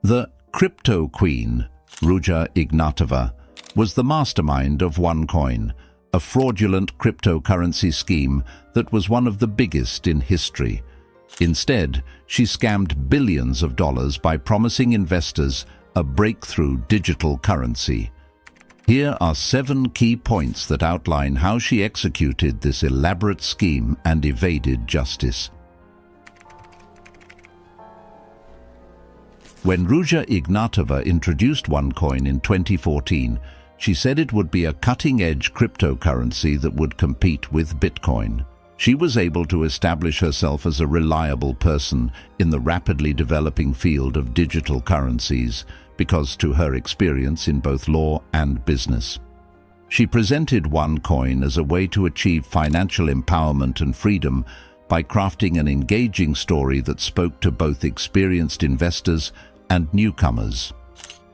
The crypto queen, Ruja Ignatova, was the mastermind of OneCoin, a fraudulent cryptocurrency scheme that was one of the biggest in history. Instead, she scammed billions of dollars by promising investors a breakthrough digital currency. Here are 7 key points that outline how she executed this elaborate scheme and evaded justice. When Ruja Ignatova introduced OneCoin in 2014, she said it would be a cutting-edge cryptocurrency that would compete with Bitcoin. She was able to establish herself as a reliable person in the rapidly developing field of digital currencies because to her experience in both law and business. She presented OneCoin as a way to achieve financial empowerment and freedom by crafting an engaging story that spoke to both experienced investors and newcomers.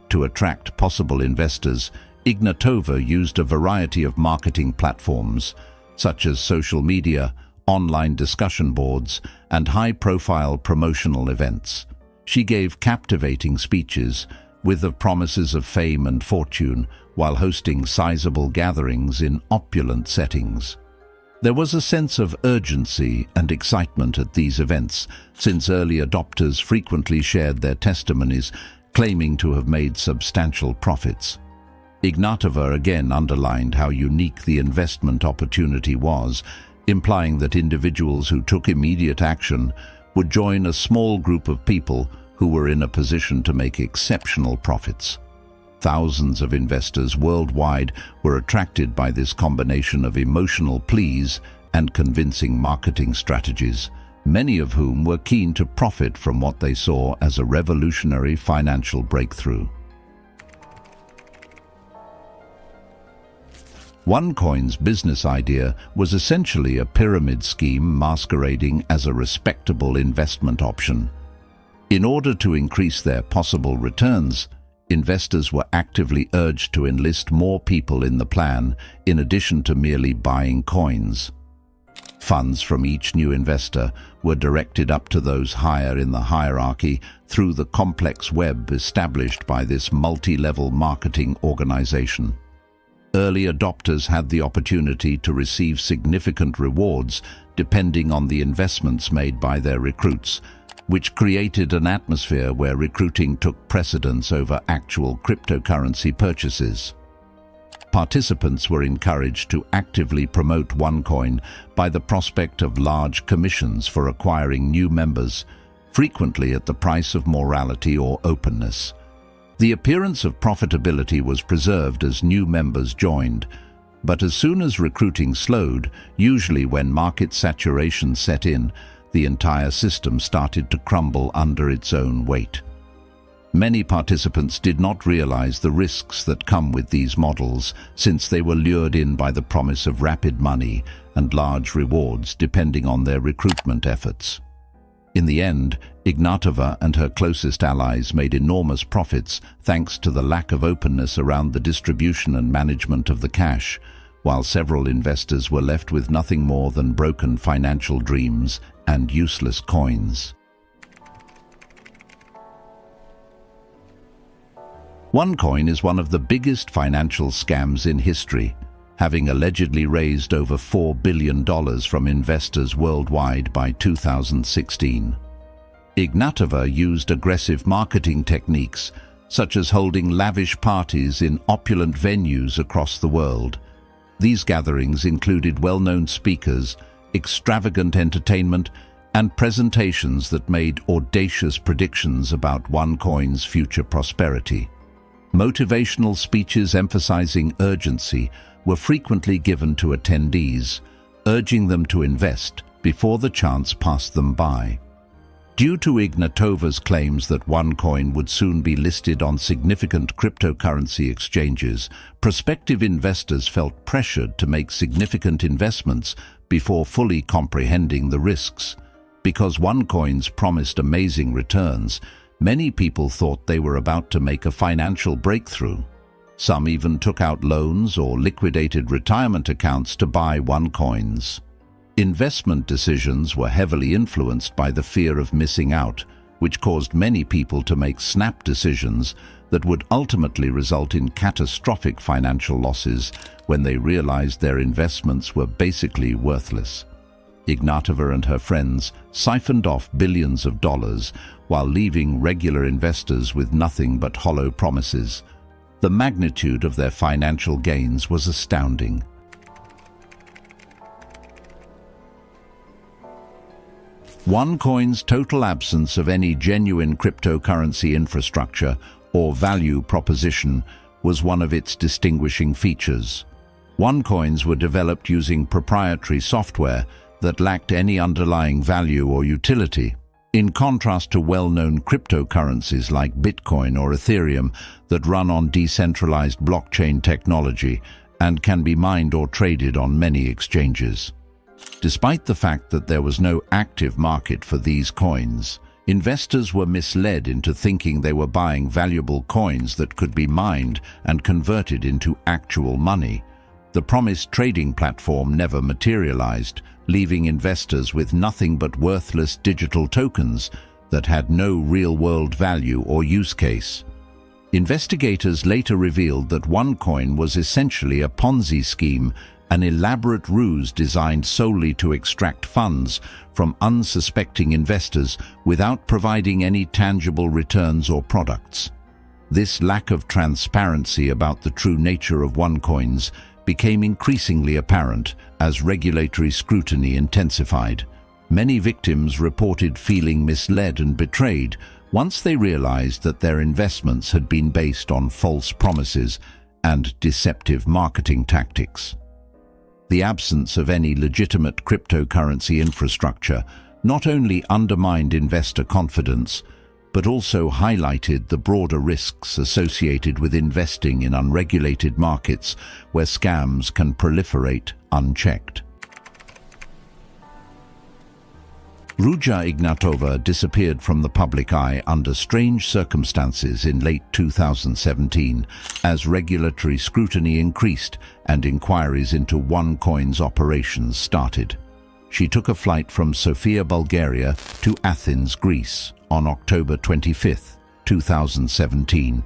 To attract possible investors, Ignatova used a variety of marketing platforms, such as social media, online discussion boards, and high-profile promotional events. She gave captivating speeches with the promises of fame and fortune while hosting sizable gatherings in opulent settings. There was a sense of urgency and excitement at these events, since early adopters frequently shared their testimonies, claiming to have made substantial profits. Ignatova again underlined how unique the investment opportunity was, implying that individuals who took immediate action would join a small group of people who were in a position to make exceptional profits. Thousands of investors worldwide were attracted by this combination of emotional pleas and convincing marketing strategies, many of whom were keen to profit from what they saw as a revolutionary financial breakthrough. OneCoin's business idea was essentially a pyramid scheme masquerading as a respectable investment option. In order to increase their possible returns, investors were actively urged to enlist more people in the plan, in addition to merely buying coins. Funds from each new investor were directed up to those higher in the hierarchy through the complex web established by this multi-level marketing organization. Early adopters had the opportunity to receive significant rewards depending on the investments made by their recruits, which created an atmosphere where recruiting took precedence over actual cryptocurrency purchases. Participants were encouraged to actively promote OneCoin by the prospect of large commissions for acquiring new members, frequently at the price of morality or openness. The appearance of profitability was preserved as new members joined, but as soon as recruiting slowed, usually when market saturation set in, the entire system started to crumble under its own weight. Many participants did not realize the risks that come with these models, since they were lured in by the promise of rapid money and large rewards depending on their recruitment efforts. In the end, Ignatova and her closest allies made enormous profits thanks to the lack of openness around the distribution and management of the cash, while several investors were left with nothing more than broken financial dreams and useless coins. OneCoin is one of the biggest financial scams in history, having allegedly raised over $4 billion from investors worldwide by 2016. Ignatova used aggressive marketing techniques, such as holding lavish parties in opulent venues across the world. These gatherings included well-known speakers, extravagant entertainment, and presentations that made audacious predictions about OneCoin's future prosperity. Motivational speeches emphasizing urgency were frequently given to attendees, urging them to invest before the chance passed them by. Due to Ignatova's claims that OneCoin would soon be listed on significant cryptocurrency exchanges, prospective investors felt pressured to make significant investments before fully comprehending the risks. Because OneCoin's promised amazing returns, many people thought they were about to make a financial breakthrough. Some even took out loans or liquidated retirement accounts to buy OneCoins. Investment decisions were heavily influenced by the fear of missing out, which caused many people to make snap decisions that would ultimately result in catastrophic financial losses when they realized their investments were basically worthless. Ignatova and her friends siphoned off billions of dollars while leaving regular investors with nothing but hollow promises. The magnitude of their financial gains was astounding. OneCoin's total absence of any genuine cryptocurrency infrastructure or value proposition was one of its distinguishing features. OneCoins were developed using proprietary software that lacked any underlying value or utility, in contrast to well-known cryptocurrencies like Bitcoin or Ethereum that run on decentralized blockchain technology and can be mined or traded on many exchanges. Despite the fact that there was no active market for these coins, investors were misled into thinking they were buying valuable coins that could be mined and converted into actual money. The promised trading platform never materialized, leaving investors with nothing but worthless digital tokens that had no real-world value or use case. Investigators later revealed that OneCoin was essentially a Ponzi scheme, an elaborate ruse designed solely to extract funds from unsuspecting investors without providing any tangible returns or products. This lack of transparency about the true nature of OneCoins became increasingly apparent as regulatory scrutiny intensified. Many victims reported feeling misled and betrayed once they realized that their investments had been based on false promises and deceptive marketing tactics. The absence of any legitimate cryptocurrency infrastructure not only undermined investor confidence, but also highlighted the broader risks associated with investing in unregulated markets where scams can proliferate unchecked. Ruja Ignatova disappeared from the public eye under strange circumstances in late 2017 as regulatory scrutiny increased and inquiries into OneCoin's operations started. She took a flight from Sofia, Bulgaria to Athens, Greece on October 25, 2017,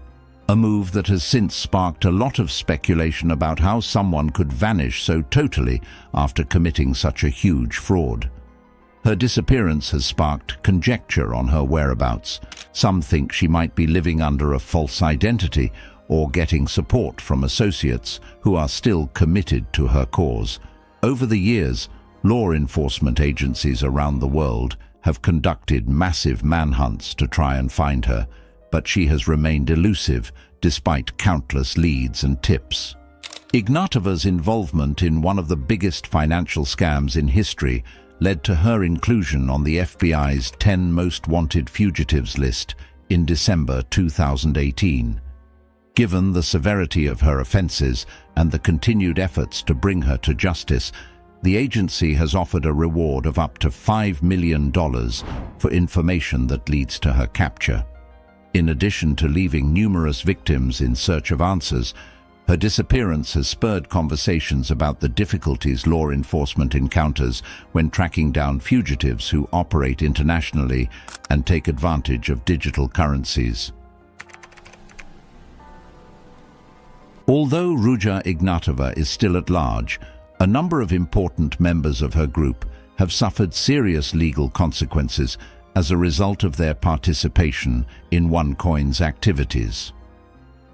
a move that has since sparked a lot of speculation about how someone could vanish so totally after committing such a huge fraud. Her disappearance has sparked conjecture on her whereabouts. Some think she might be living under a false identity or getting support from associates who are still committed to her cause. Over the years, law enforcement agencies around the world have conducted massive manhunts to try and find her, but she has remained elusive despite countless leads and tips. Ignatova's involvement in one of the biggest financial scams in history led to her inclusion on the FBI's 10 Most Wanted Fugitives list in December 2018. Given the severity of her offenses and the continued efforts to bring her to justice, the agency has offered a reward of up to $5 million for information that leads to her capture. In addition to leaving numerous victims in search of answers, her disappearance has spurred conversations about the difficulties law enforcement encounters when tracking down fugitives who operate internationally and take advantage of digital currencies. Although Ruja Ignatova is still at large, a number of important members of her group have suffered serious legal consequences as a result of their participation in OneCoin's activities.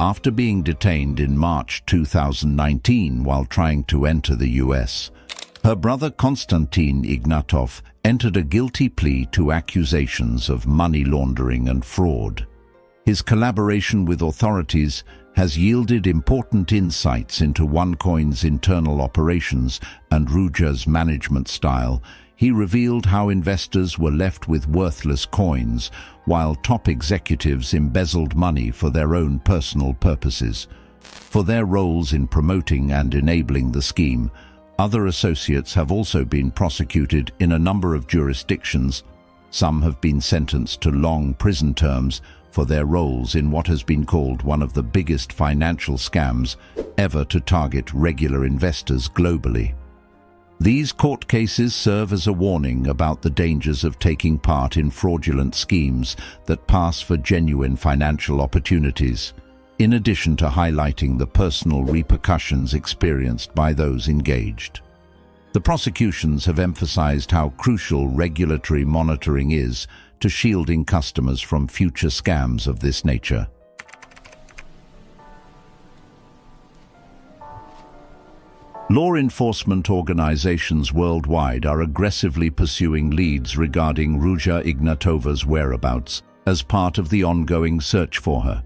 After being detained in March 2019 while trying to enter the US, her brother Konstantin Ignatov entered a guilty plea to accusations of money laundering and fraud. His collaboration with authorities has yielded important insights into OneCoin's internal operations and Ruja's management style. He revealed how investors were left with worthless coins, while top executives embezzled money for their own personal purposes. For their roles in promoting and enabling the scheme, other associates have also been prosecuted in a number of jurisdictions. Some have been sentenced to long prison terms for their roles in what has been called one of the biggest financial scams ever to target regular investors globally. These court cases serve as a warning about the dangers of taking part in fraudulent schemes that pass for genuine financial opportunities, in addition to highlighting the personal repercussions experienced by those engaged. The prosecutions have emphasized how crucial regulatory monitoring is to shielding customers from future scams of this nature. Law enforcement organizations worldwide are aggressively pursuing leads regarding Ruja Ignatova's whereabouts as part of the ongoing search for her.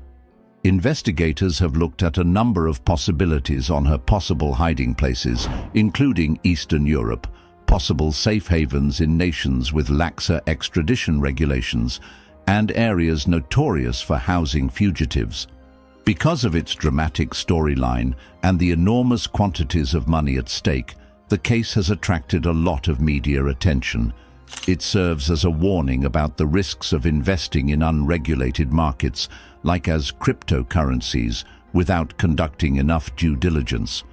Investigators have looked at a number of possibilities on her possible hiding places, including Eastern Europe, possible safe havens in nations with laxer extradition regulations, and areas notorious for housing fugitives. Because of its dramatic storyline and the enormous quantities of money at stake, the case has attracted a lot of media attention. It serves as a warning about the risks of investing in unregulated markets, like as cryptocurrencies, without conducting enough due diligence.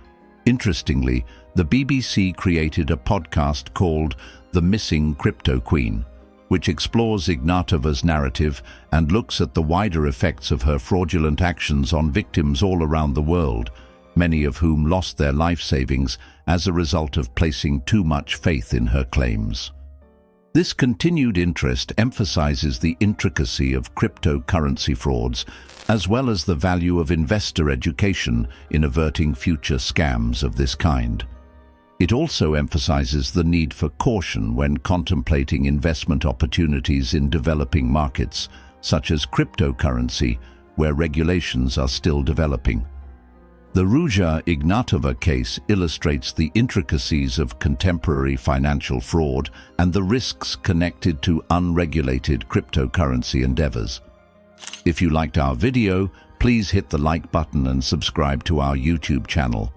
Interestingly, the BBC created a podcast called The Missing Crypto Queen, which explores Ignatova's narrative and looks at the wider effects of her fraudulent actions on victims all around the world, many of whom lost their life savings as a result of placing too much faith in her claims. This continued interest emphasizes the intricacy of cryptocurrency frauds, as well as the value of investor education in averting future scams of this kind. It also emphasizes the need for caution when contemplating investment opportunities in developing markets, such as cryptocurrency, where regulations are still developing. The Ruja Ignatova case illustrates the intricacies of contemporary financial fraud and the risks connected to unregulated cryptocurrency endeavors. If you liked our video, please hit the like button and subscribe to our YouTube channel.